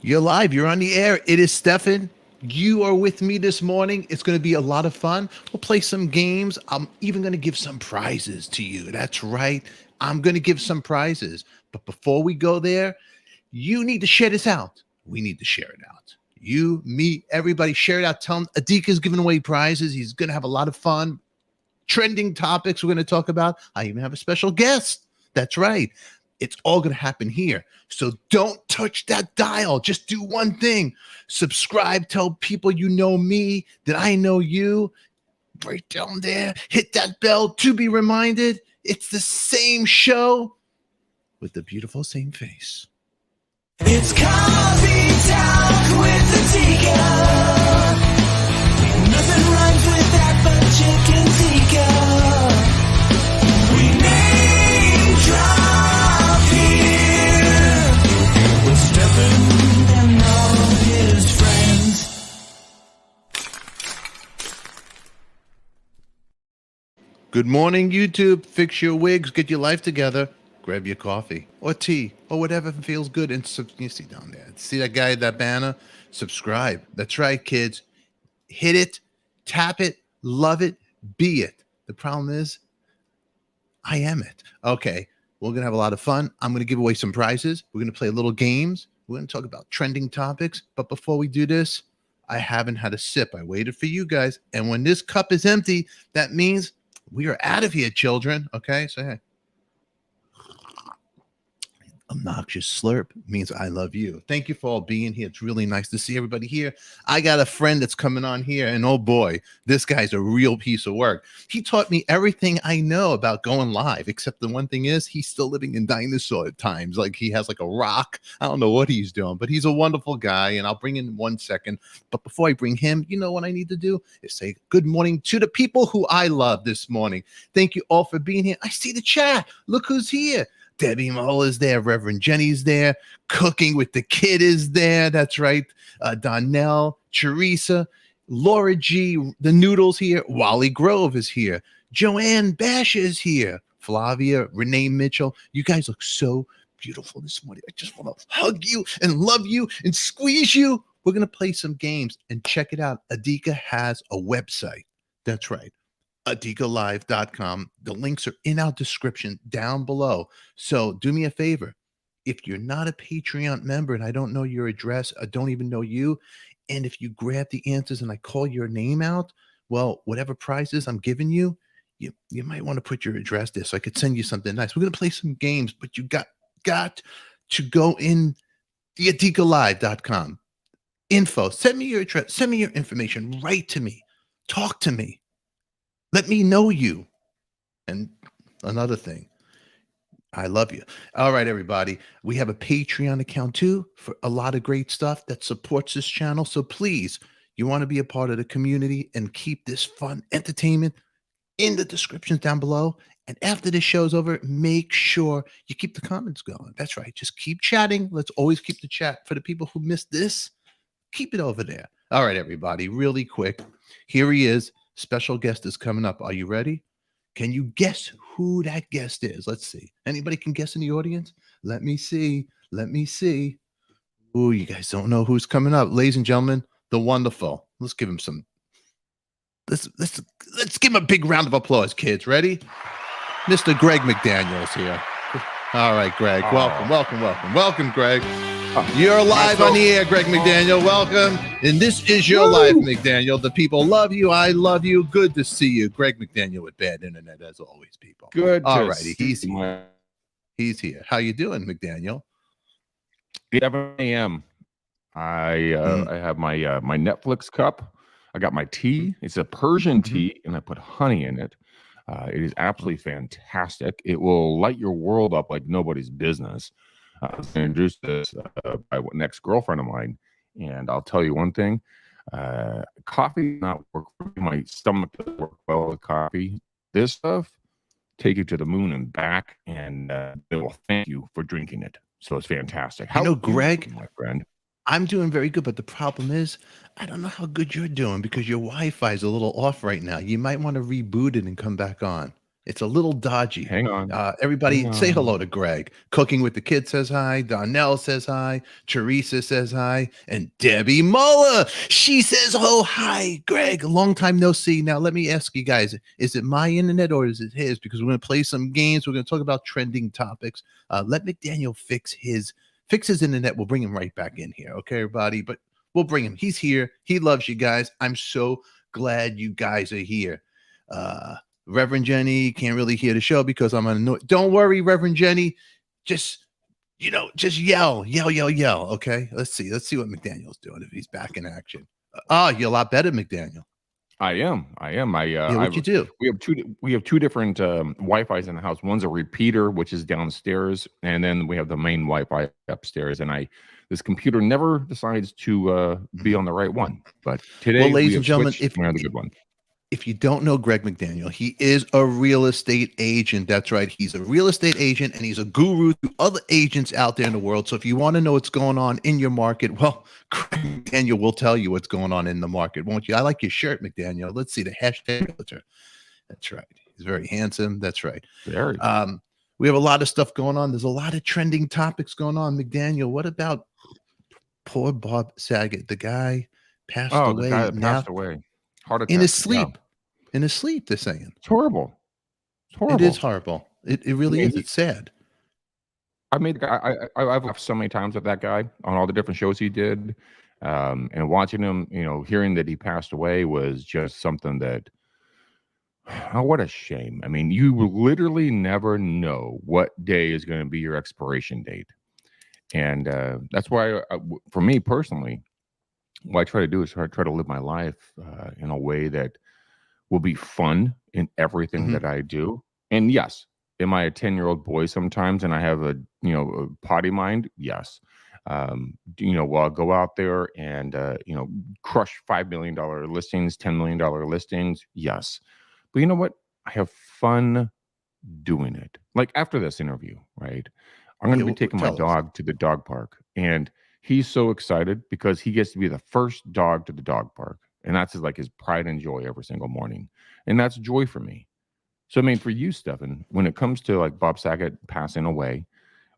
You're live. You're on the air. It is Stefan. You are with me this morning. It's going to be a lot of fun. We'll play some games. I'm even going to give some prizes to you. That's right. I'm going to give some prizes. But before we go there, you need to share this out. We need to share it out. You, me, everybody, share it out. Tell them ADIKA is giving away prizes. He's going to have a lot of fun. Trending topics we're going to talk about. I even have a special guest. That's right. It's all going to happen here. So don't touch that dial. Just do one thing. Subscribe. Tell people you know me, that I know you. Right down there. Hit that bell to be reminded. It's the same show with the beautiful same face. It's Coffee Talk with ADIKA. Nothing rhymes with that but chicken tikka. We name drop here with Stefan and all his friends. Good morning, YouTube. Fix your wigs. Get your life together. Grab your coffee or tea or whatever feels good. And you see down there. See that guy, that banner? Subscribe. That's right, kids. Hit it, tap it, love it, be it. The problem is, I am it. Okay, we're going to have a lot of fun. I'm going to give away some prizes. We're going to play little games. We're going to talk about trending topics. But before we do this, I haven't had a sip. I waited for you guys. And when this cup is empty, that means we are out of here, children. Okay, so hey. Obnoxious slurp means I love you. Thank you for all being here. It's really nice to see everybody here. I got a friend that's coming on here, and oh boy, this guy's a real piece of work. He taught me everything I know about going live, except the one thing is he's still living in dinosaur times. Like he has like a rock. I don't know what he's doing, but he's a wonderful guy, and I'll bring in 1 second. But before I bring him, you know what I need to do is say good morning to the people who I love this morning. Thank you all for being here. I see the chat. Look who's here. Debbie Mull is there. Reverend Jenny's there. Cooking with the Kid is there. That's right. Donnell, Teresa, Laura G, the Noodles here. Wally Grove is here. Joanne Bash is here. Flavia, Renee Mitchell. You guys look so beautiful this morning. I just want to hug you and love you and squeeze you. We're going to play some games and check it out. ADIKA has a website. That's right. ADIKALive.com. The links are in our description down below. So do me a favor. If you're not a Patreon member and I don't know your address, I don't even know you, and if you grab the answers and I call your name out, well, whatever prizes I'm giving you, you might want to put your address there so I could send you something nice. We're going to play some games, but you got to go in the ADIKALive.com. Info. Send me your address. Send me your information. Write to me. Talk to me. Let me know you. And another thing, I love you. All right, everybody. We have a Patreon account too for a lot of great stuff that supports this channel. So please, you want to be a part of the community and keep this fun entertainment in the descriptions down below. And after this show's over, make sure you keep the comments going. That's right. Just keep chatting. Let's always keep the chat. For the people who missed this, keep it over there. All right, everybody. Really quick. Here he is. Special guest is coming up. Are you ready? Can you guess who that guest is? Let's see. Anybody can guess in the audience? Let me see. Let me see. Oh, you guys don't know who's coming up. Ladies and gentlemen, the wonderful. Let's give him some. Let's give him a big round of applause, kids. Ready? Mr. Greg McDaniel's here. All right, Greg. Welcome, Greg. You're live on the air, Greg McDaniel. Welcome. And this is your life, McDaniel. The people love you. I love you. Good to see you. Greg McDaniel with bad internet, as always, people. Good. All righty. He's here. He's here. How you doing, McDaniel? 7 a.m. I have my my Netflix cup. I got my tea. It's a Persian tea, and I put honey in it. It is absolutely fantastic. It will light your world up like nobody's business. I was introduced this by an ex-girlfriend of mine, and I'll tell you one thing: coffee does not work for me. My stomach doesn't work well with coffee. This stuff, take you to the moon and back, and it will thank you for drinking it. So it's fantastic. How Greg, my friend? I'm doing very good, but the problem is I don't know how good you're doing because your Wi-Fi is a little off right now. You might want to reboot it and come back on. It's a little dodgy. Hang on. Everybody Hang say hello on. to Greg. Cooking with the Kid says hi. Donnell says hi. Teresa says hi. And Debbie Muller, she says, oh, hi, Greg. Long time no see. Now, let me ask you guys, is it my internet or is it his? Because we're going to play some games. We're going to talk about trending topics. Let McDaniel fix his internet. We'll bring him right back in here. Okay, everybody? But we'll bring him. He's here. He loves you guys. I'm so glad you guys are here. Reverend Jenny can't really hear the show because I'm annoyed. Don't worry, Reverend Jenny. Just yell. Okay. Let's see what McDaniel's doing if he's back in action. You're a lot better, McDaniel. I am. What you do? We have two different Wi-Fi's in the house. One's a repeater, which is downstairs, and then we have the main Wi-Fi upstairs. And this computer never decides to be on the right one. But today, ladies and gentlemen, if we're on the good one. If you don't know Greg McDaniel, he is a real estate agent. That's right. He's a real estate agent, and he's a guru to other agents out there in the world. So if you want to know what's going on in your market, well, Greg McDaniel will tell you what's going on in the market, won't you? I like your shirt, McDaniel. Let's see the hashtag realtor. That's right. He's very handsome. That's right. Very. We have a lot of stuff going on. There's a lot of trending topics going on. McDaniel, what about poor Bob Saget? The guy passed away. The guy that passed away. Heart attack. In his sleep. Yeah. In his sleep, they're saying. It's horrible. It's horrible. It is horrible. It really is. It's sad. I've laughed so many times with that guy on all the different shows he did. And watching him, hearing that he passed away was just something that, what a shame. I mean, you literally never know what day is going to be your expiration date. And that's why, for me personally, what I try to do is try to live my life in a way that will be fun in everything that I do. And yes, am I a 10-year-old boy sometimes and I have a potty mind? Yes. Will I go out there and crush $5 million listings, $10 million listings? Yes. But you know what? I have fun doing it. Like after this interview, right? I'm going to be taking my dog to the dog park, and he's so excited because he gets to be the first dog to the dog park. And that's his pride and joy every single morning. And that's joy for me. So, I mean, for you, Stefan, when it comes to Bob Saget passing away,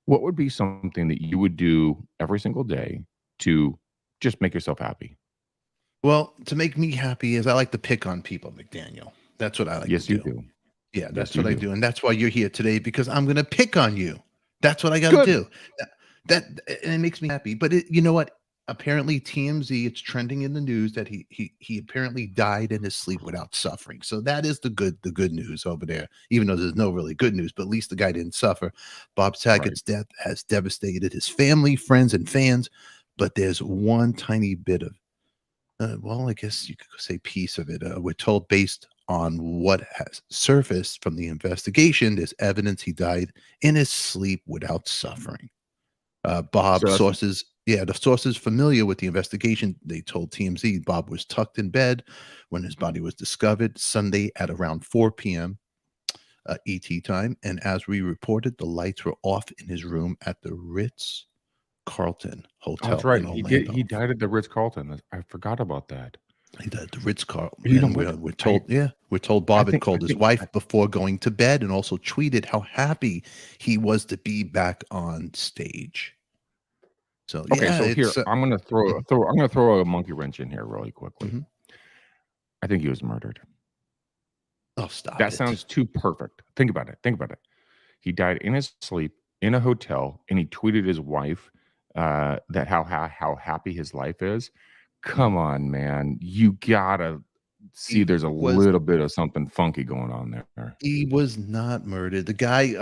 what would be something that you would do every single day to just make yourself happy? Well, to make me happy is I like to pick on people, McDaniel. That's what I like to do. Yes, you do. Yeah, that's what I do. And that's why you're here today, because I'm going to pick on you. That's what I got to do. And it makes me happy. But you know what? Apparently TMZ, it's trending in the news that he apparently died in his sleep without suffering. So that is the good news over there, even though there's no really good news, but at least the guy didn't suffer. Bob Saget's death has devastated his family, friends, and fans. But there's one tiny bit of, I guess you could say piece of it. We're told based on what has surfaced from the investigation, there's evidence he died in his sleep without suffering. The sources familiar with the investigation, they told TMZ Bob was tucked in bed when his body was discovered Sunday at around 4 p.m. ET time. And as we reported, the lights were off in his room at the Ritz-Carlton Hotel. That's right. He died at the Ritz-Carlton. I forgot about that. He died at the Ritz-Carlton. We're told Bob had called his wife before going to bed and also tweeted how happy he was to be back on stage. So here I'm going to throw a monkey wrench in here really quickly. I think he was murdered. Oh, stop! That sounds too perfect. Think about it. He died in his sleep in a hotel, and he tweeted his wife that how happy his life is. Come on, man! You gotta see. There's a little bit of something funky going on there. He was not murdered. The guy,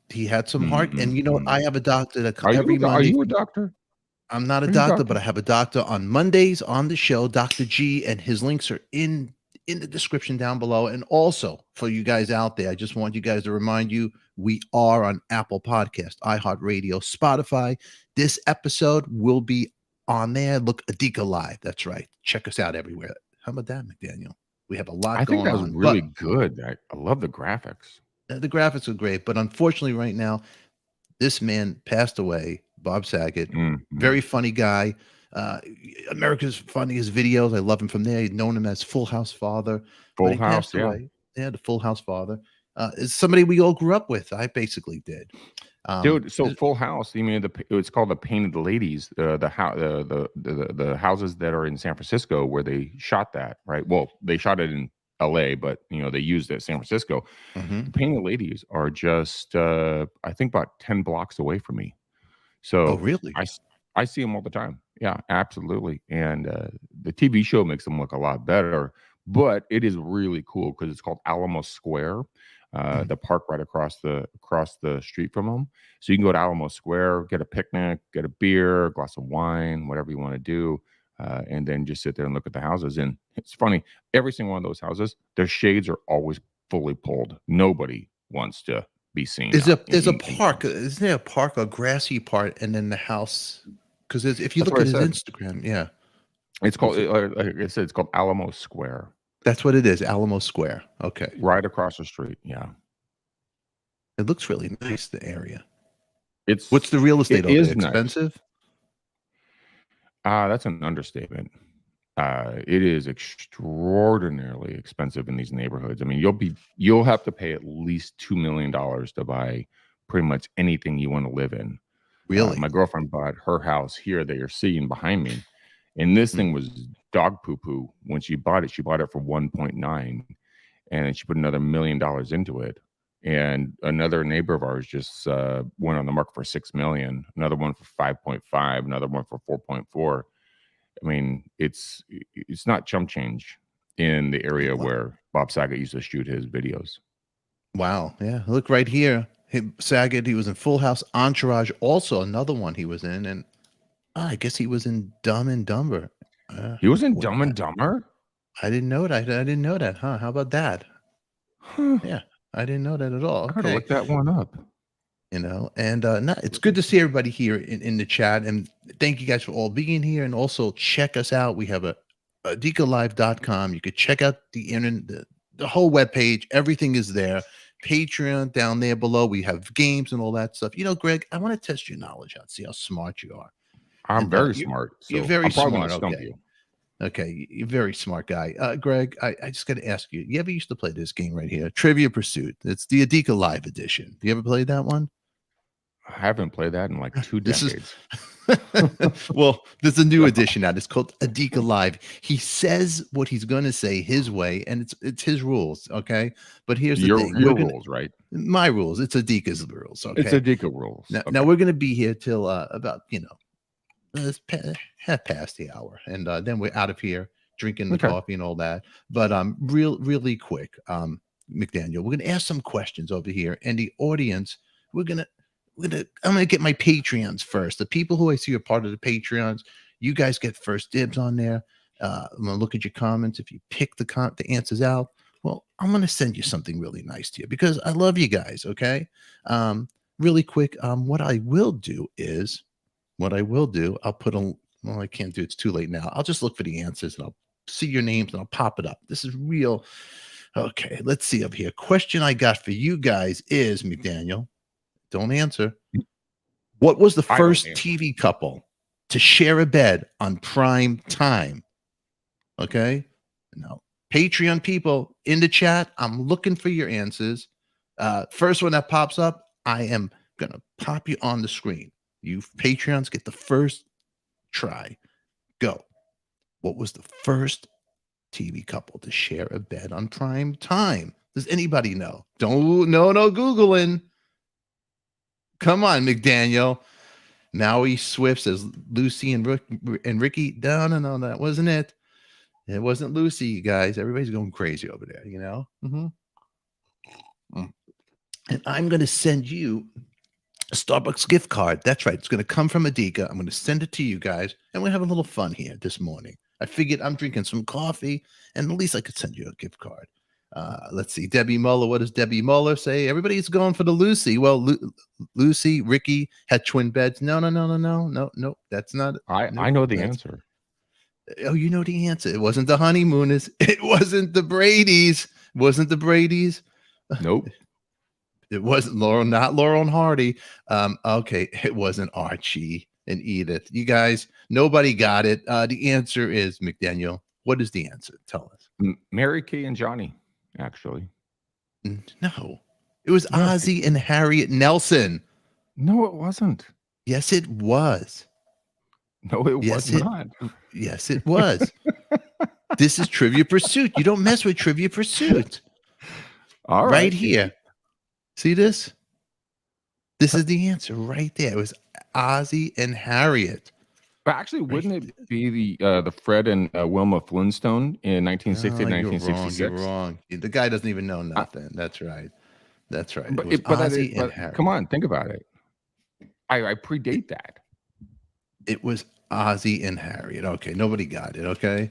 he had some heart, and you know, I have a doctor that every Monday. Are you a doctor? I'm not a doctor, but I have a doctor on Mondays on the show, Dr. G, and his links are in the description down below. And also for you guys out there, I just want you guys to remind you, we are on Apple Podcast, iHeartRadio, Spotify. This episode will be on there. Look, ADIKA Live. That's right. Check us out everywhere. How about that, McDaniel? We have a lot going on. I think that was really good. I love the graphics. The graphics are great, but unfortunately right now, this man passed away. Bob Saget, very funny guy. America's Funniest Videos. I love him from there. He'd known him as Full House Father. Full House, the Full House Father. It's somebody we all grew up with. I basically did. Dude, so Full House. You mean it's called the Painted Ladies, the houses that are in San Francisco where they shot that, right? Well, they shot it in L.A., but they used it in San Francisco. Mhm. The Painted Ladies are just, I think, about 10 blocks away from me. Oh, So really? I see them all the time. Yeah, absolutely. And the TV show makes them look a lot better, but it is really cool because it's called Alamo Square. Mhm. The park right across the street from them. So you can go to Alamo Square, get a picnic, get a beer, a glass of wine, whatever you want to do, and then just sit there and look at the houses. And it's funny, every single one of those houses, their shades are always fully pulled. Nobody wants to be seen. There's a park. Isn't there a park, a grassy part, and then the house? Because if you That's look what at I his said. Instagram, yeah, It's called, like I said, it's called Alamo Square, that's what it is. Alamo Square. Okay, right across the street. Yeah, it looks really nice. The area. it's What's the real estate it over there? is nice. Expensive? That's an understatement. It is extraordinarily expensive in these neighborhoods. I mean, you'll have to pay at least $2 million to buy pretty much anything you want to live in. Really? My girlfriend bought her house here that you're seeing behind me, and this Mm. thing was dog poo poo. When she bought it for 1.9, and she put another $1 million into it. And another neighbor of ours just went on the market for $6 million. Another one for 5.5. Another one for 4.4. I mean, it's not chump change in the area Wow. where Bob Saget used to shoot his videos. Wow. Yeah. Look right here. Saget. He was in Full House, Entourage. Also another one he was in, and I guess he was in Dumb and Dumber. He was in Well, Dumb and Dumber? I didn't know that. I didn't know that. Huh? How about that? Huh. Yeah, I didn't know that at all. I gotta Okay. look that one up. And no, it's good to see everybody here in the chat, and thank you guys for all being here, and also check us out. We have a ADIKALive.com. You could check out the internet, the whole webpage. Everything is there. Patreon down there below. We have games and all that stuff. Greg, I want to test your knowledge out, see how smart you are. I'm And, very you- smart. So you're very I'm probably smart. gonna stump Okay. you. Okay, you're a very smart guy. Greg, I just got to ask you, you ever used to play this game right here, Trivia Pursuit? It's the ADIKA Live edition. Do you ever play that one? I haven't played that in like 2 This is decades. well, there's a new edition out. It's called ADIKA Live. He says what he's going to say his way, and it's his rules. Okay, but here's the thing: Your rules, right? my rules. It's ADIKA's rules. Okay, It's ADIKA rules. now, Okay. now we're going to be here till about it's half past the hour, and then we're out of here drinking the Okay. coffee and all that. But really quick, McDaniel, we're gonna ask some questions over here, and the audience, I'm gonna get my Patreons first. The people who I see are part of the Patreons, you guys get first dibs on there. I'm gonna look at your comments. If you pick the answers out, well, I'm gonna send you something really nice to you because I love you guys. Okay. Really quick, what I will do, I'll put on. Well, I can't do it. It's too late now. I'll just look for the answers and I'll see your names and I'll pop it up. This is real. Okay, let's see up here. Question I got for you guys is, McDaniel, don't answer. What was the I don't first answer. TV couple to share a bed on prime time? Okay. No. Patreon people in the chat, I'm looking for your answers. First one that pops up, I am going to pop you on the screen. You Patreons get the first try. Go. What was the first TV couple to share a bed on prime time? Does anybody know? No Googling. Come on, McDaniel. Maui Swift says Lucy and Ricky. No, that wasn't it. It wasn't Lucy, you guys. Everybody's going crazy over there, And I'm going to send you a Starbucks gift card. That's right. It's going to come from ADIKA. I'm going to send it to you guys, and we're going to have a little fun here this morning. I figured I'm drinking some coffee, and at least I could send you a gift card. Let's see. Debbie Muller. What does Debbie Muller say? Everybody's going for the Lucy. Well, Lucy, Ricky had twin beds. No. That's not. I know the answer. Oh, you know the answer. It wasn't the honeymooners. It wasn't the Brady's. Nope. It wasn't Laurel, not Laurel and Hardy. Okay, it wasn't Archie and Edith. You guys, nobody got it. The answer is, McDaniel. What is the answer? Tell us. Mary Kay and Johnny, actually. No, It was No. Ozzie and Harriet Nelson. No, it wasn't. Yes, it was. No, it Yes, was not. Yes, it was. This is Trivia Pursuit. You don't mess with Trivia Pursuit. All Right right. here. See this? This is the answer right there. It was Ozzie and Harriet. But actually, wouldn't it be the Fred and Wilma Flintstone in 1960 No, and you're 1966? You're wrong. The guy doesn't even know nothing. That's right. That's right. But, It was Ozzie and but Harriet. come on, think about it. I predate that. It was Ozzie and Harriet. Okay, nobody got it. Okay.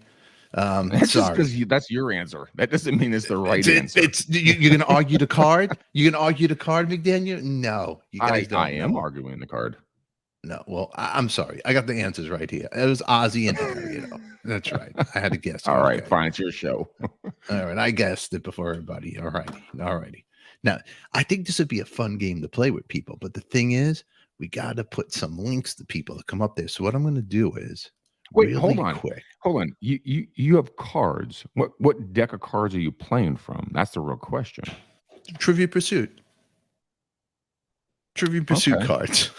That's just Sorry. because that's your answer. That doesn't mean it's the right answer. You're going to argue the card? You're going to argue the card, McDaniel? No, you guys don't. I am know. arguing the card. No, well, I'm sorry. I got the answers right here. It was Ozzie and Harriet. That's right. I had to guess. All right, Okay. fine. It's your show. All right. I guessed it before everybody. All righty. All righty. Now, I think this would be a fun game to play with people. But the thing is, we got to put some links to people to come up there. So what I'm going to do is Wait, really hold on. quick. Hold on. You have cards. What deck of cards are you playing from? That's the real question. Trivia Pursuit. Trivia Pursuit Okay. cards.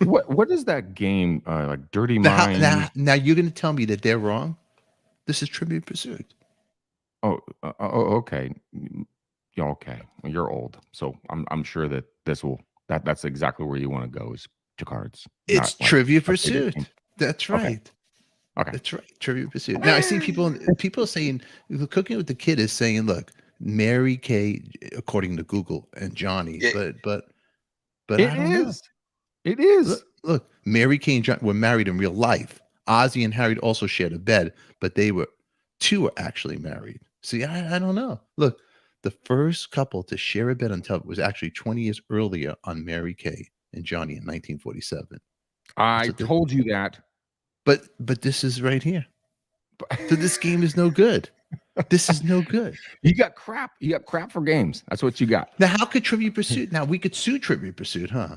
What is that game like Dirty Mind? Now you're going to tell me that they're wrong? This is Trivia Pursuit. Okay. Yeah, okay. Well, you're old, so I'm sure that that's exactly where you want to go is to cards. It's not like Trivia a bigger Pursuit. game. That's Okay. right. Okay. That's right. Trivia Pursuit. Now I see people saying the Cooking with the Kid is saying, look, Mary Kay, according to Google, and Johnny, but It I don't know. is. It is. Look, Mary Kay and John were married in real life. Ozzie and Harriet also shared a bed, but two were actually married. See, I don't know. Look, the first couple to share a bed on television was actually 20 years earlier on Mary Kay and Johnny in 1947. I So told you that. But this is right here. So this game is no good. This is no good. You got crap. You got crap for games. That's what you got. Now, how could Trivia Pursuit? Now we could sue Trivia Pursuit, huh?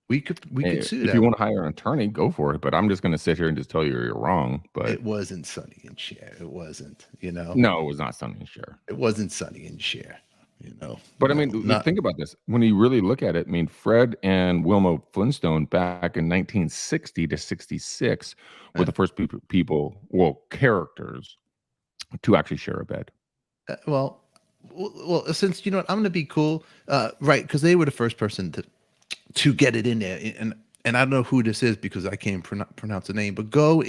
We could sue If that. you want to hire an attorney, go for it. But I'm just going to sit here and just tell you you're wrong. But It wasn't Sonny and Cher. It wasn't. no, it was not Sonny and Cher. It wasn't Sonny and Cher. But I mean, think about this. When you really look at it, I mean, Fred and Wilma Flintstone back in 1960 to 66 were the first characters to actually share a bed. well, since you know what, I'm going to be cool, right? Because they were the first person to get it in there, and I don't know who this is because I can't pronounce the name. But go on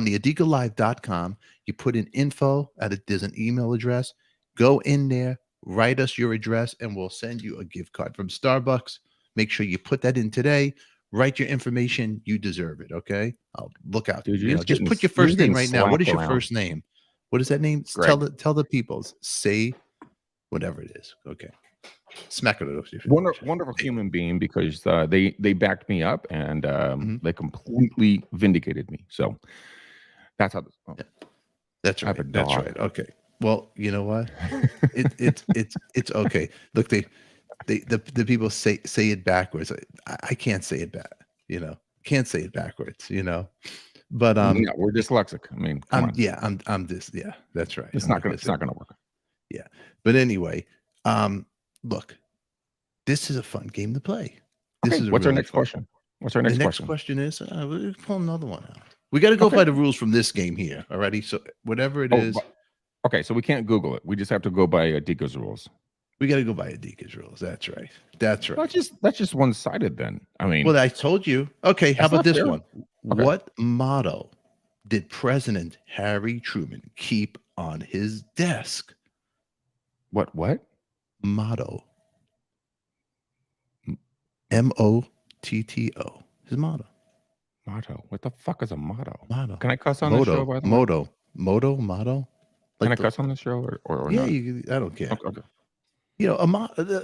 the ADIKALive.com. You put in info there's an email address. Go in there, write us your address, and we'll send you a gift card from Starbucks. Make sure you put that in today. Write your information. You deserve it. Okay. I'll look out. Dude, just put your first name right now. What is your around. first name? What is that name? Greg. Tell the people. Say whatever it is. Okay. Smack it over. Wonderful human being because they backed me up and they completely vindicated me. So that's how. That's I have a right. That's dog. right. Okay. Well, you know what? It's okay. Look, the people say it backwards. I can't say it back. Can't say it backwards. But yeah, we're dyslexic. I mean, come on. yeah, I'm this. Yeah, that's right. It's not gonna work. Yeah, but anyway, look, this is a fun game to play. What's our next question? What's our next the next question? question is we'll pull another one out. We got to go by the rules from this game here. Alrighty, so whatever it is. Okay, so we can't Google it. We just have to go by ADIKA's rules. We got to go by ADIKA's rules. That's right. That's right. That's just one-sided then. I mean, well, I told you. Okay, how about this fair. one? Okay. What motto did President Harry Truman keep on his desk? What Motto. MOTTO. His motto. motto? What the fuck is a motto? Motto. Can I cuss on the show? By the way? Motto. Can I cuss on the show or yeah, not? I don't care. Okay.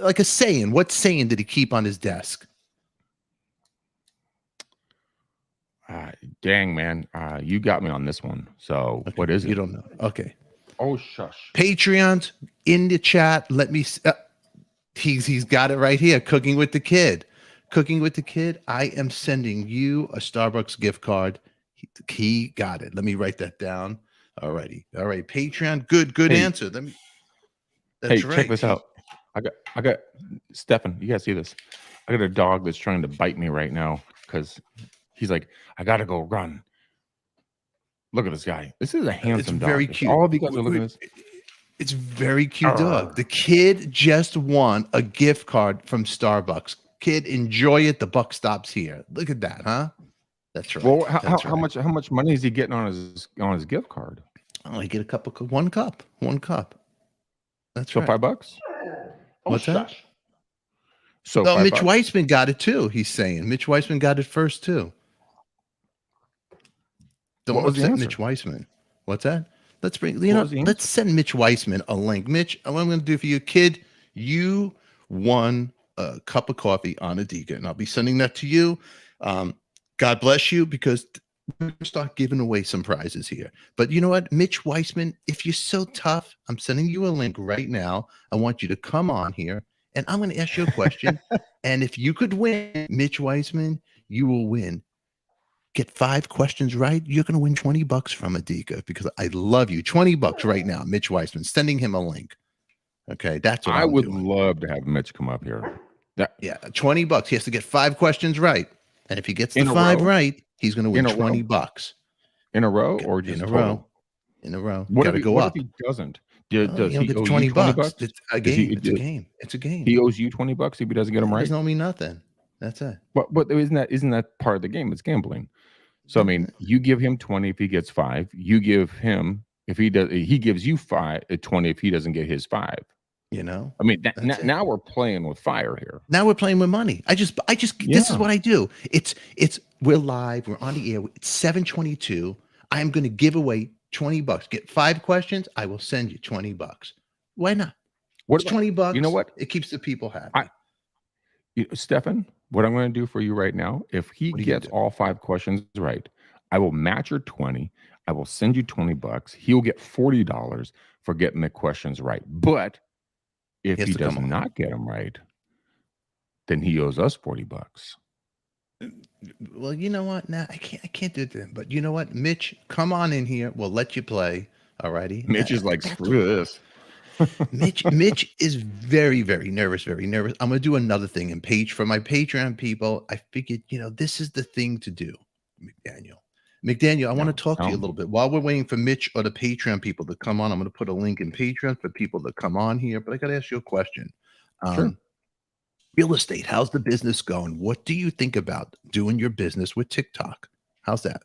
Like a saying. What saying did he keep on his desk? Dang, man. You got me on this one. So what is it? You don't know. Okay. Oh, shush. Patreons in the chat. Let me. He's got it right here. Cooking with the Kid. I am sending you a Starbucks gift card. He got it. Let me write that down. All righty. All right. Patreon. Good Hey. answer. That's Hey, check right. this out. I got Stefan. You guys see this? I got a dog that's trying to bite me right now because he's like, I gotta go run. Look at this guy. This is a It's handsome very dog. If cute. all of you guys are looking at this. It's very cute dog. Arr. The kid just won a gift card from Starbucks. Kid, enjoy it. The buck stops here. Look at that, huh? That's right. Well, That's how right. much money is he getting on his gift card? Oh, I get a cup of one cup. One cup. That's So right. $5? Oh, What's that? shush. So Oh, $5? Mitch Weissman got it too. He's saying Mitch Weissman got it first too. What Don't was the upset answer? Mitch Weissman. What's that? Let's bring What was the let's answer? send Mitch Weissman a link. Mitch, what I'm going to do for you, kid, you won a cup of coffee on ADIKA, and I'll be sending that to you. God bless you, because we're going to start giving away some prizes here. But you know what, Mitch Weissman, if you're so tough, I'm sending you a link right now. I want you to come on here, and I'm going to ask you a question. And if you could win, Mitch Weissman, you will win. Get 5 questions right, you're going to win $20 from ADIKA, because I love you. $20 right now, Mitch Weissman, sending him a link. Okay, that's what I I'm would doing. love to have Mitch come up here. Yeah, $20. He has to get 5 questions right, and if he gets the In a 5 row? right, he's going to win In a row? $20 In a row or just in a total? row. In a row, What got if to he, go what up. if he doesn't? Well, Does you don't he get owe the you $20? $20. It's a Does he- game. It's a game. It's a game. He owes you $20 if he doesn't get them He right. doesn't owe me nothing. That's it. But isn't that part of the game? It's gambling. So I mean, you give him 20 if he gets 5. You give him if he does. He gives you 20 if he doesn't get his 5. You know. I mean, That's it. now we're playing with fire here. Now we're playing with money. I just this is Yeah. what I do. We're live, we're on the air. It's 7:22. I'm going to give away $20. Get 5 questions, I will send you $20. Why not? What It's about- $20. You know what? It keeps the people happy. Stefan, what I'm going to do for you right now, if he What are you gonna gets do? all 5 questions right, I will match your 20. I will send you $20. He'll get $40 for getting the questions right. But if has he to does come on. not get them right, then he owes us $40. Well, you know what? Nah, I can't do that. But you know what, Mitch, come on in here. We'll let you play. Alrighty. Mitch is like, screw this. Mitch is very, very nervous, very nervous. I'm going to do another thing for my Patreon people. I figured, this is the thing to do, McDaniel, I want to talk to you a little bit while we're waiting for Mitch or the Patreon people to come on. I'm going to put a link in Patreon for people to come on here, but I got to ask you a question. Sure. Real estate, how's the business going? What do you think about doing your business with TikTok? How's that?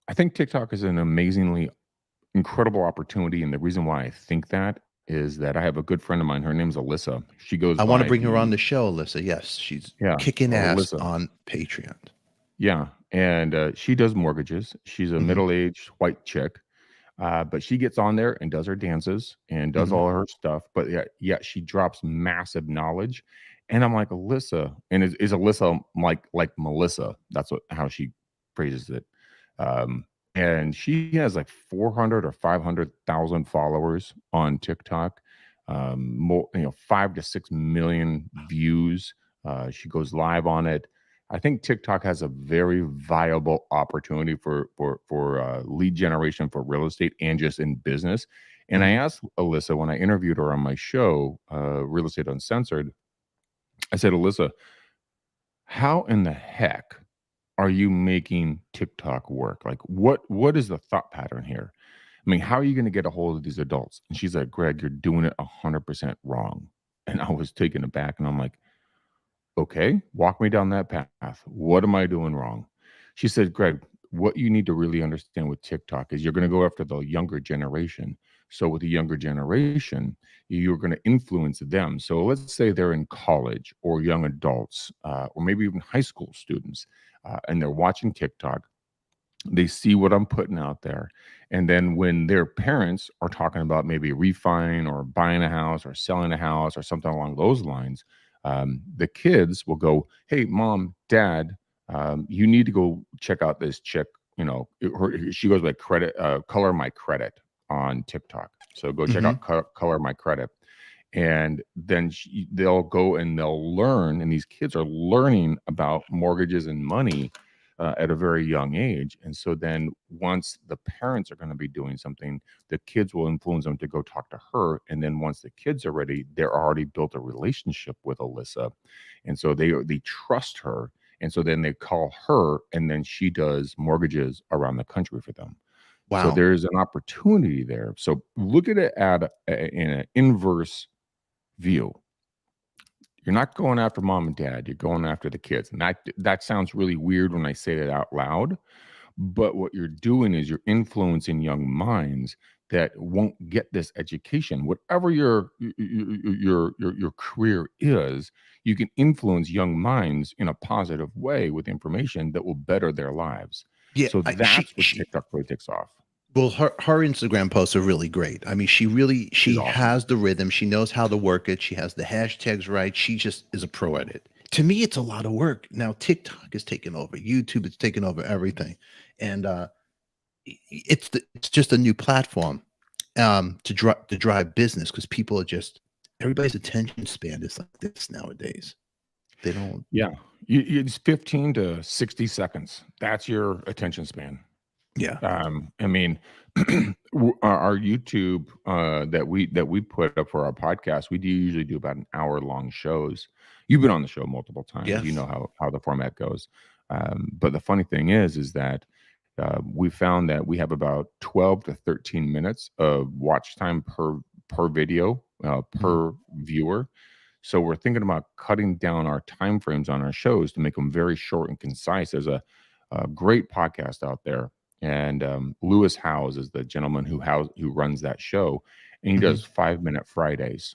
I think TikTok is an amazingly incredible opportunity. And the reason why I think that is that I have a good friend of mine. Her name's Alyssa. She goes. I want to by bring her on the show, Alyssa. Yes, she's kicking ass Alyssa. on Patreon. Yeah. And she does mortgages. She's a middle-aged white chick. But she gets on there and does her dances and does all her stuff. But yet she drops massive knowledge. And I'm like, Alyssa, and is Alyssa like Melissa? That's how she phrases it. And she has like 400 or 500,000 followers on TikTok. More, 5 to 6 million views. She goes live on it. I think TikTok has a very viable opportunity for lead generation for real estate and just in business. And I asked Alyssa when I interviewed her on my show, Real Estate Uncensored, I said, Alyssa, how in the heck are you making TikTok work? Like, what is the thought pattern here? I mean, how are you going to get a hold of these adults? And she's like, Greg, you're doing it 100% wrong. And I was taken aback, and I'm like, okay, walk me down that path. What am I doing wrong? She said, Greg, what you need to really understand with TikTok is you're going to go after the younger generation. So with the younger generation, you're going to influence them. So let's say they're in college or young adults, or maybe even high school students, and they're watching TikTok. They see what I'm putting out there. And then when their parents are talking about maybe refining or buying a house or selling a house or something along those lines, the kids will go, hey, mom, dad, you need to go check out this chick. She goes by Color My Credit on TikTok. So go check out Color My Credit. And then they'll go and they'll learn. And these kids are learning about mortgages and money at a very young age. And so then once the parents are going to be doing something, the kids will influence them to go talk to her. And then once the kids are ready, they're already built a relationship with Alyssa. And so they trust her. And so then they call her, and then she does mortgages around the country for them. So Wow. there's an opportunity there. So look at it in an inverse view. You're not going after mom and dad. You're going after the kids. And that sounds really weird when I say it out loud. But what you're doing is you're influencing young minds that won't get this education. Whatever your career is, you can influence young minds in a positive way with information that will better their lives. Yeah, So that's what TikTok really takes off. well, her Instagram posts are really great. I mean, she awesome. has the rhythm. She knows how to work it. She has the hashtags right. She just is a pro at it. To me, it's a lot of work. Now TikTok is taking over. YouTube is taking over everything, and it's just a new platform to drive business, because people are just, everybody's attention span is like this nowadays. They don't. Yeah, it's 15 to 60 seconds. That's your attention span. Yeah. I mean, our YouTube that we put up for our podcast, we usually do about an hour-long shows. You've been on the show multiple times. Yes. You know how the format goes. But the funny thing is that we found that we have about 12 to 13 minutes of watch time per video per viewer. So we're thinking about cutting down our time frames on our shows to make them very short and concise. There's a great podcast out there. And Lewis Howes is the gentleman who runs that show, and he does 5-minute Fridays.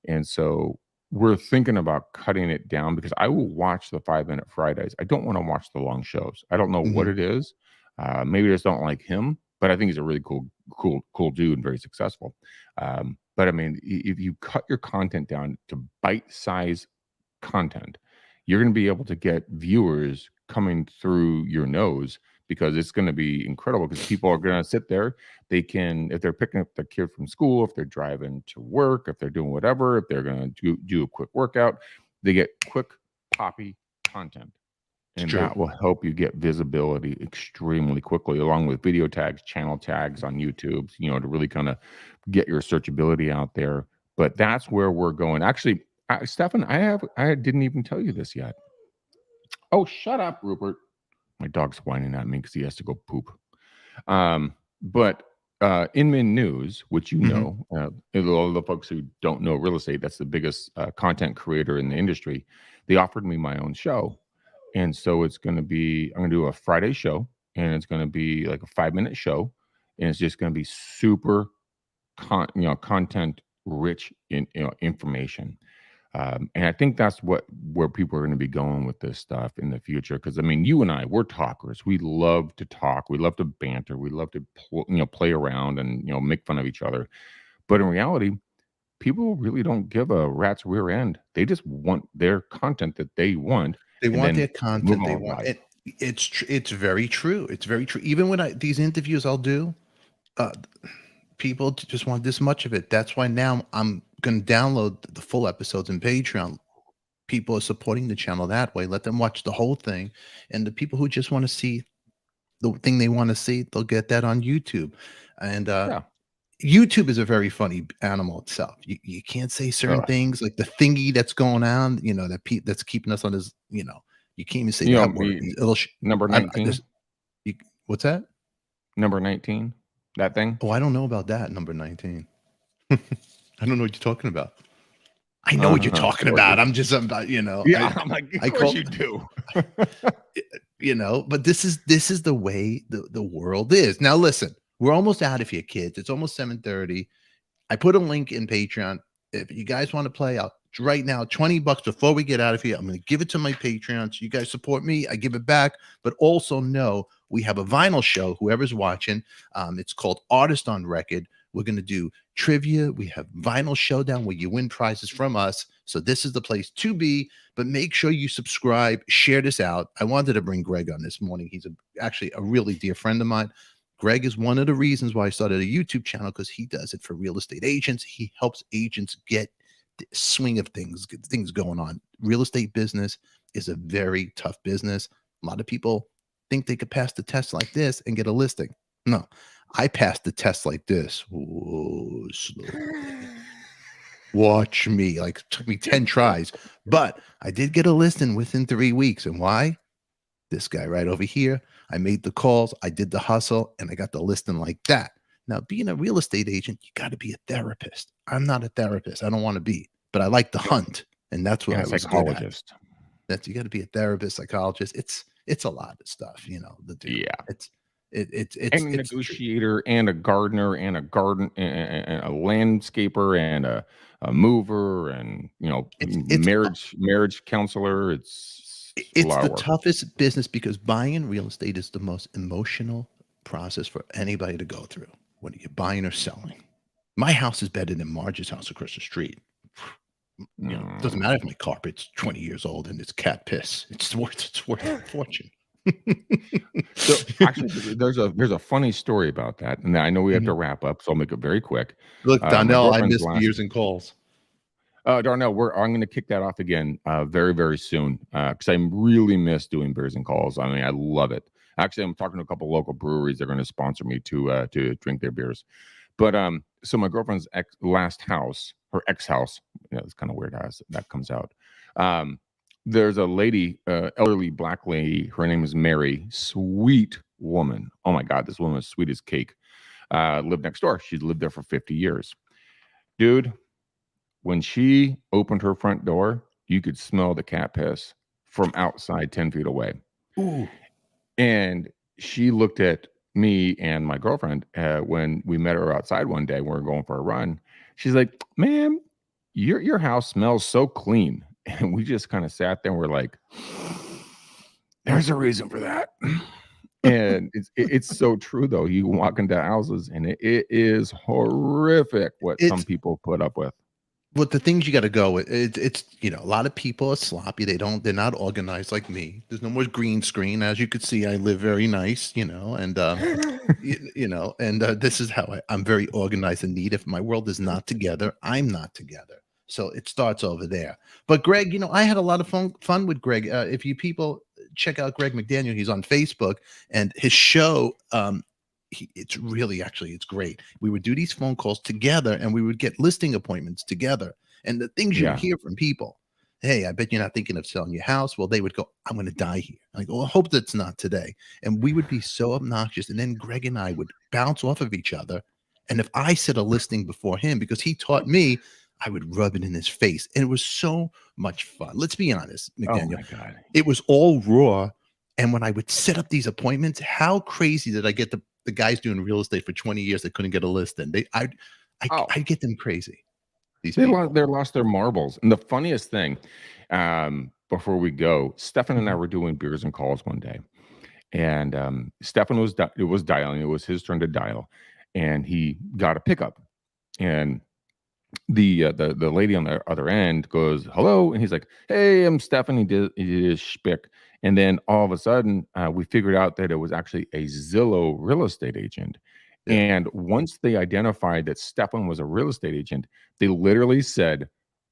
And so we're thinking about cutting it down, because I will watch the 5-minute Fridays. I don't want to watch the long shows. I don't know what it is. Maybe I just don't like him, but I think he's a really cool dude and very successful. But I mean, if you cut your content down to bite-size content, you're going to be able to get viewers coming through your nose, because it's going to be incredible, because people are going to sit there. They can, if they're picking up their kid from school, if they're driving to work, if they're doing whatever, if they're going to do a quick workout, they get quick, poppy content. And that will help you get visibility extremely quickly, along with video tags, channel tags on YouTube, to really kind of get your searchability out there. But that's where we're going. Actually, Stefan, I didn't even tell you this yet. Oh, shut up, Rupert. My dog's whining at me because he has to go poop. But Inman News, which a lot of the folks who don't know real estate, that's the biggest content creator in the industry. They offered me my own show. And so I'm going to do a Friday show, and it's going to be like a 5-minute show. And it's just going to be super content rich in information. And I think that's where people are going to be going with this stuff in the future. Because I mean, you and I, we're talkers. We love to talk. We love to banter. We love to play around and make fun of each other. But in reality, people really don't give a rat's rear end. They just want their content that they want. They want their content. They want it. It's very true. It's very true. Even when these interviews I'll do, people just want this much of it. That's why now I'm going to download the full episodes in Patreon. People are supporting the channel that way. Let them watch the whole thing. And the people who just want to see the thing they want to see, they'll get that on YouTube. And YouTube is a very funny animal itself. You can't say certain things, like the thingy that's going on, that's keeping us on this, you can't even say that word. Number 19. What's that? Number 19, that thing. Oh, I don't know about that. Number 19. I don't know what you're talking about. I know what you're talking about. I'm just, Yeah, I'm like, of course you do. But this is the way the world is. Now, listen, we're almost out of here, kids. It's almost 7:30. I put a link in Patreon. If you guys want to play out right now, $20 before we get out of here, I'm going to give it to my Patreon. So you guys support me. I give it back. But also know we have a vinyl show, whoever's watching. It's called Artist on Record. We're going to do trivia. We have vinyl showdown where you win prizes from us. So this is the place to be. But make sure you subscribe, share this out. I wanted to bring Greg on this morning. He's actually a really dear friend of mine. Greg is one of the reasons why I started a YouTube channel, because he does it for real estate agents. He helps agents get the swing of things going on. Real estate business is a very tough business. A lot of people think they could pass the test like this and get a listing. No, I passed the test like this. Whoa, slowly. Watch me. Like, it took me 10 tries, but I did get a listing within 3 weeks. And why? This guy right over here. I made the calls, I did the hustle, and I got the listing like that. Now, being a real estate agent, you got to be a therapist. I'm not a therapist. I don't want to be, but I like to hunt, and that's what And I a was good at. psychologist. That's you got to be a therapist, psychologist. It's a lot of stuff, to do. Yeah. It's And a negotiator and a gardener and a and a landscaper and a mover and It's marriage counselor. It's a it's lot the of work. toughest business because buying real estate is the most emotional process for anybody to go through. Whether you're buying or selling, my house is better than Marge's house across the street. It doesn't matter if my carpet's 20 years old and it's cat piss. It's worth a fortune. So actually, there's a funny story about that, and I know we have to wrap up, so I'll make it very quick. Look, My Donnell, I girlfriend's missed years and calls. Darnell, I'm going to kick that off again very, very soon because I really miss doing beers and calls. I mean, I love it. Actually, I'm talking to a couple local breweries. They're going to sponsor me to drink their beers. But so my girlfriend's last house, her ex-house, it's kind of weird how that comes out. There's a lady, elderly black lady. Her name is Mary. Sweet woman. Oh my God, this woman is sweet as cake. Lived next door. She's lived there for 50 years. Dude, when she opened her front door, you could smell the cat piss from outside 10 feet away. Ooh. And she looked at me and my girlfriend when we met her outside one day. We were going for a run. She's like, "Ma'am, your house smells so clean." And we just kind of sat there and we're like, "There's a reason for that." And it's so true though. You walk into houses and it is horrific what some people put up with. But the things you got to go with, it's a lot of people are sloppy. They're not organized like me. There's no more green screen. As you could see, I live very nice, and this is how I'm very organized and neat. If my world is not together, I'm not together. So it starts over there. But Greg, I had a lot of fun with Greg. If you people check out Greg McDaniel, he's on Facebook, and his show, it's great. We would do these phone calls together and we would get listing appointments together. And the things you hear from people, hey, I bet you're not thinking of selling your house. Well, they would go, "I'm going to die here." I go, "I hope that's not today." And we would be so obnoxious. And then Greg and I would bounce off of each other. And if I said a listing before him, because he taught me, I would rub it in his face. And it was so much fun. Let's be honest, McDaniel. Oh my God. It was all raw. And when I would set up these appointments, how crazy did I get the guys doing real estate for 20 years that couldn't get a listing? I'd get them crazy. They lost their marbles. And the funniest thing, before we go, Stefan and I were doing beers and calls one day, and Stefan was dialing. It was his turn to dial, and he got a pickup, and the lady on the other end goes, "Hello," and he's like, "Hey, I'm Stefan." He did his shtick. And then all of a sudden, we figured out that it was actually a Zillow real estate agent. Yeah. And once they identified that Stefan was a real estate agent, they literally said,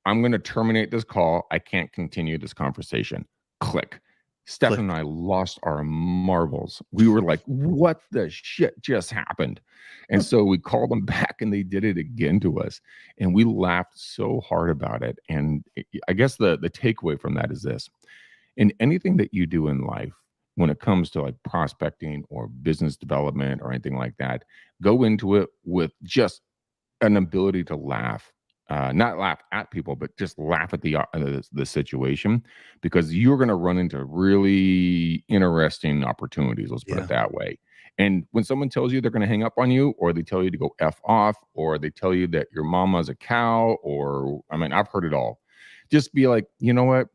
"I'm going to terminate this call. I can't continue this conversation." Click. Stefan and I lost our marbles. We were like, "What the shit just happened?" And so we called them back and they did it again to us. And we laughed so hard about it. And I guess the takeaway from that is this. In anything that you do in life, when it comes to like prospecting or business development or anything like that, go into it with just an ability to laugh, not laugh at people, but just laugh at the situation, because you're going to run into really interesting opportunities. Let's put it that way. And when someone tells you they're going to hang up on you, or they tell you to go F off, or they tell you that your mama's a cow, or I've heard it all. Just be like, "You know what?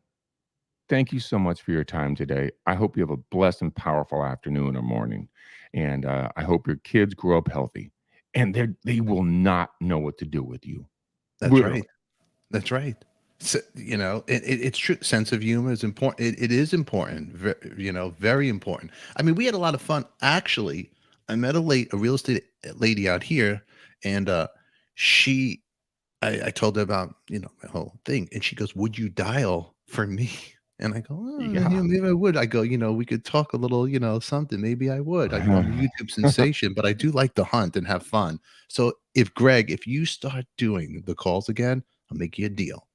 Thank you so much for your time today. I hope you have a blessed and powerful afternoon or morning. And I hope your kids grow up healthy." And they will not know what to do with you. That's right. That's right. So, it's true. Sense of humor is important. It is important. Very important. We had a lot of fun. Actually, I met a real estate lady out here, and I told her about, my whole thing. And she goes, "Would you dial for me?" And I go, oh, Yeah. maybe I would. I go, we could talk a little, something. Maybe I would. I go, I'm a YouTube sensation, but I do like to hunt and have fun. So if you start doing the calls again, I'll make you a deal.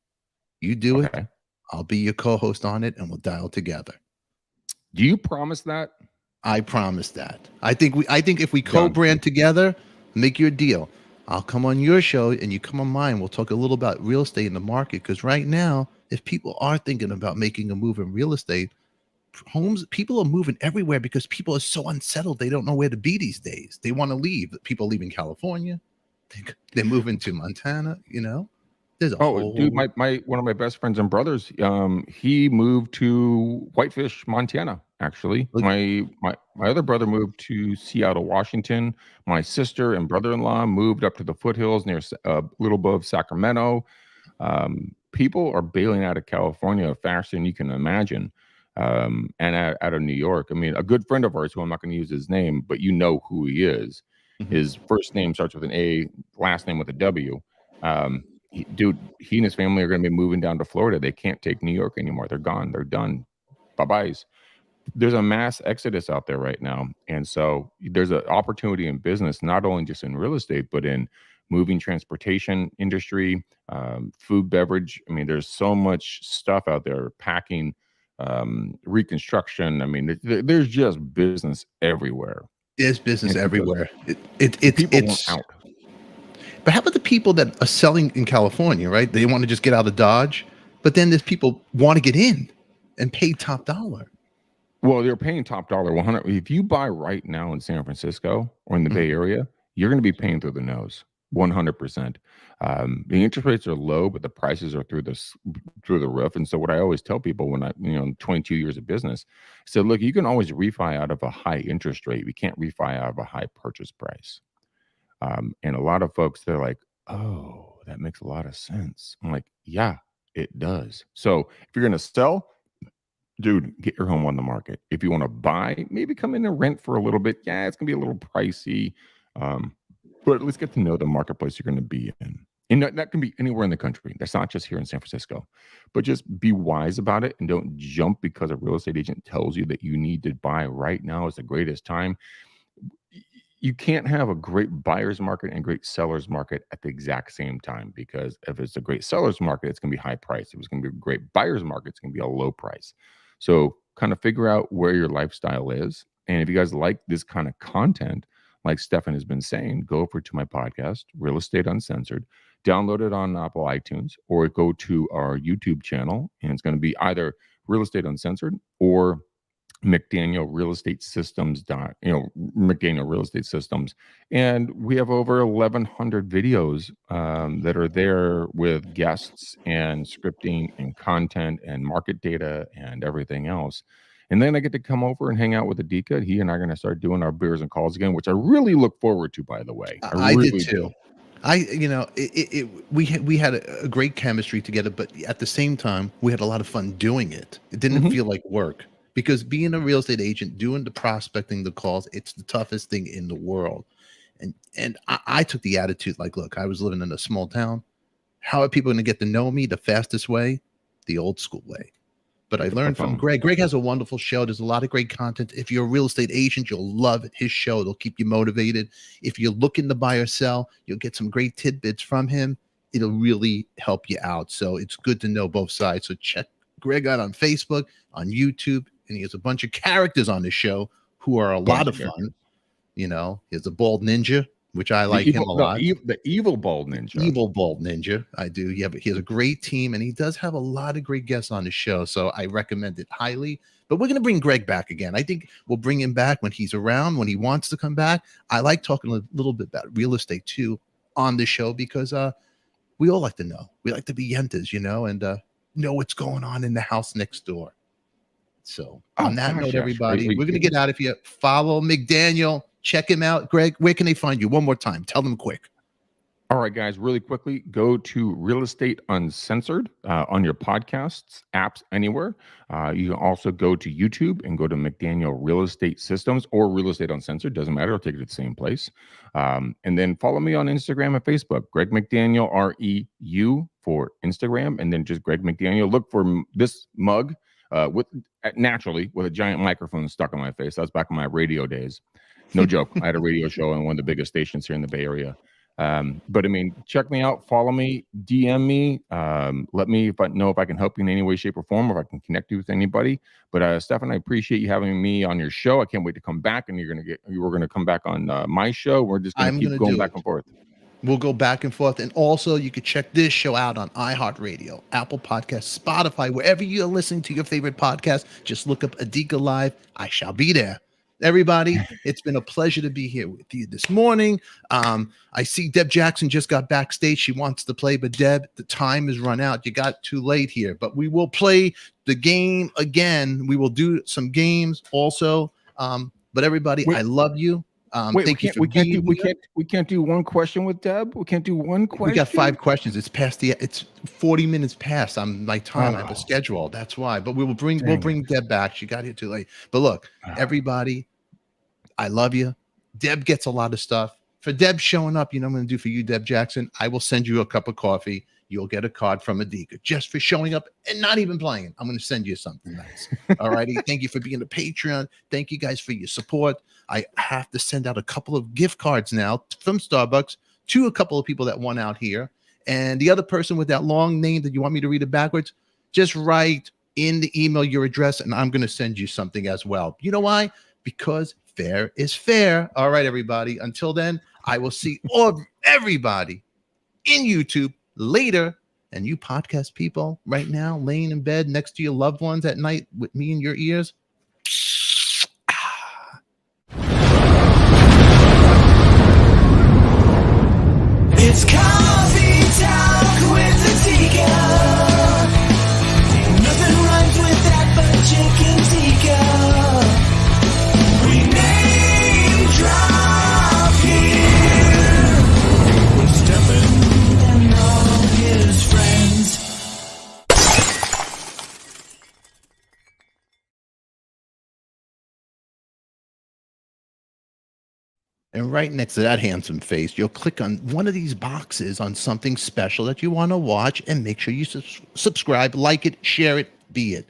You do it, Okay. I'll be your co-host on it, and we'll dial together. Do you promise that? I promise that. I think if we Done. co-brand together, make you a deal. I'll come on your show and you come on mine. We'll talk a little about real estate in the market. Because right now, if people are thinking about making a move in real estate, people are moving everywhere because people are so unsettled. They don't know where to be these days. They want to leave. People leaving California. They're moving to Montana, There's a Oh, dude, whole my one of my best friends and brothers, he moved to Whitefish, Montana. Actually, look, my other brother moved to Seattle, Washington. My sister and brother-in-law moved up to the foothills near a little above Sacramento. People are bailing out of California faster than you can imagine, and out of New York. I mean, a good friend of ours, who I'm not going to use his name, but you know who he is. Mhm. His first name starts with an A, last name with a W. He and his family are going to be moving down to Florida. They can't take New York anymore. They're gone. They're done. Bye-byes. There's a mass exodus out there right now. And so there's an opportunity in business, not only just in real estate, but in moving transportation industry, food, beverage. I mean, there's so much stuff out there, packing, reconstruction. I mean, there's just business everywhere. there's business It's because everywhere. It's people want it's out. But how about the people that are selling in California, right? They want to just get out of Dodge, but then there's people want to get in and pay top dollar. Well, they're paying top dollar 100. If you buy right now in San Francisco or in the Mhm. Bay Area, you're going to be paying through the nose, 100%. The interest rates are low, but the prices are through the roof. And so, what I always tell people when 22 years of business, I said, look, you can always refi out of a high interest rate. We can't refi out of a high purchase price. And a lot of folks, they're like, oh, that makes a lot of sense. I'm like, yeah, it does. So, if you're going to sell, dude, get your home on the market. If you want to buy, maybe come in and rent for a little bit. Yeah, it's gonna be a little pricey, but at least get to know the marketplace you're going to be in. And that can be anywhere in the country. That's not just here in San Francisco. But just be wise about it and don't jump because a real estate agent tells you that you need to buy right now is the greatest time. You can't have a great buyer's market and great seller's market at the exact same time, because if it's a great seller's market, it's going to be high price. If it's going to be a great buyer's market, it's going to be a low price. So kind of figure out where your lifestyle is. And if you guys like this kind of content, like Stefan has been saying, go over to my podcast, Real Estate Uncensored, download it on Apple iTunes, or go to our YouTube channel, and it's going to be either Real Estate Uncensored or McDaniel Real Estate Systems. McDaniel Real Estate Systems, and we have over 1,100 videos that are there with guests and scripting and content and market data and everything else. And then I get to come over and hang out with ADIKA. He and I are going to start doing our beers and calls again, which I really look forward to. By the way, I did really too. do. We had a great chemistry together, but at the same time, we had a lot of fun doing it. It didn't Mhm. feel like work because being a real estate agent, doing the prospecting, the calls, it's the toughest thing in the world. And I took the attitude like, look, I was living in a small town. How are people going to get to know me? The fastest way, the old school way. But I Pick up the learned from phone. Greg. Greg has a wonderful show. There's a lot of great content. If you're a real estate agent, you'll love his show. It'll keep you motivated. If you're looking to buy or sell, you'll get some great tidbits from him. It'll really help you out. So it's good to know both sides. So check Greg out on Facebook, on YouTube, and he has a bunch of characters on the show who are a lot Bunch of of fun. characters. He's a bald ninja, which I like him a lot. The evil bald ninja. Evil bald ninja. I do. Yeah, but he has a great team and he does have a lot of great guests on the show. So I recommend it highly. But we're going to bring Greg back again. I think we'll bring him back when he's around, when he wants to come back. I like talking a little bit about real estate too on the show because we all like to know. We like to be yentas, and know what's going on in the house next door. So on that note, Yes, everybody, right. we're going to get out of here. Follow McDaniel. Check him out. Greg, where can they find you? One more time. Tell them quick. All right, guys, really quickly, go to Real Estate Uncensored on your podcasts, apps, anywhere. You can also go to YouTube and go to McDaniel Real Estate Systems or Real Estate Uncensored. Doesn't matter. I'll take it to the same place. And then follow me on Instagram and Facebook. Greg McDaniel, REU for Instagram. And then just Greg McDaniel. Look for this mug. with naturally with a giant microphone stuck on my face. That was back in my radio days. No joke. I had a radio show on one of the biggest stations here in the Bay Area. But I mean, check me out, follow me, DM me, let me know if I can help you in any way, shape, or form, or if I can connect you with anybody. But Stefan, I appreciate you having me on your show. I can't wait to come back, and we're gonna come back on my show. We're just gonna keep going back and forth. We'll go back and forth. And also, you can check this show out on iHeartRadio, Apple Podcasts, Spotify, wherever you're listening to your favorite podcast. Just look up ADIKA Live. I shall be there. Everybody, it's been a pleasure to be here with you this morning. I see Deb Jackson just got backstage. She wants to play, but Deb, the time has run out. You got too late here, but we will play the game again. We will do some games also. But everybody, I love you. Thank you for being here. We can't do one question with Deb. We can't do one question. We got 5 questions. It's 40 minutes past. My time. I have a schedule. That's why. But we'll bring Deb back. She got here too late. But look, everybody, I love you. Deb gets a lot of stuff. For Deb showing up, you know what I'm going to do for you, Deb Jackson? I will send you a cup of coffee. You'll get a card from ADIKA just for showing up and not even playing. I'm going to send you something nice. All righty. Thank you for being a Patreon. Thank you guys for your support. I have to send out a couple of gift cards now from Starbucks to a couple of people that won out here. And the other person with that long name that you want me to read it backwards, just write in the email your address, and I'm going to send you something as well. You know why? Because fair is fair. All right, everybody. Until then, I will see everybody in YouTube later. And you podcast people right now laying in bed next to your loved ones at night with me in your ears. It's coffee talk with ADIKA. Nothing rhymes with that but chicken tikka. We name drop here with Stefan and all his friends. And right next to that handsome face, you'll click on one of these boxes on something special that you want to watch, and make sure you subscribe, like it, share it, be it.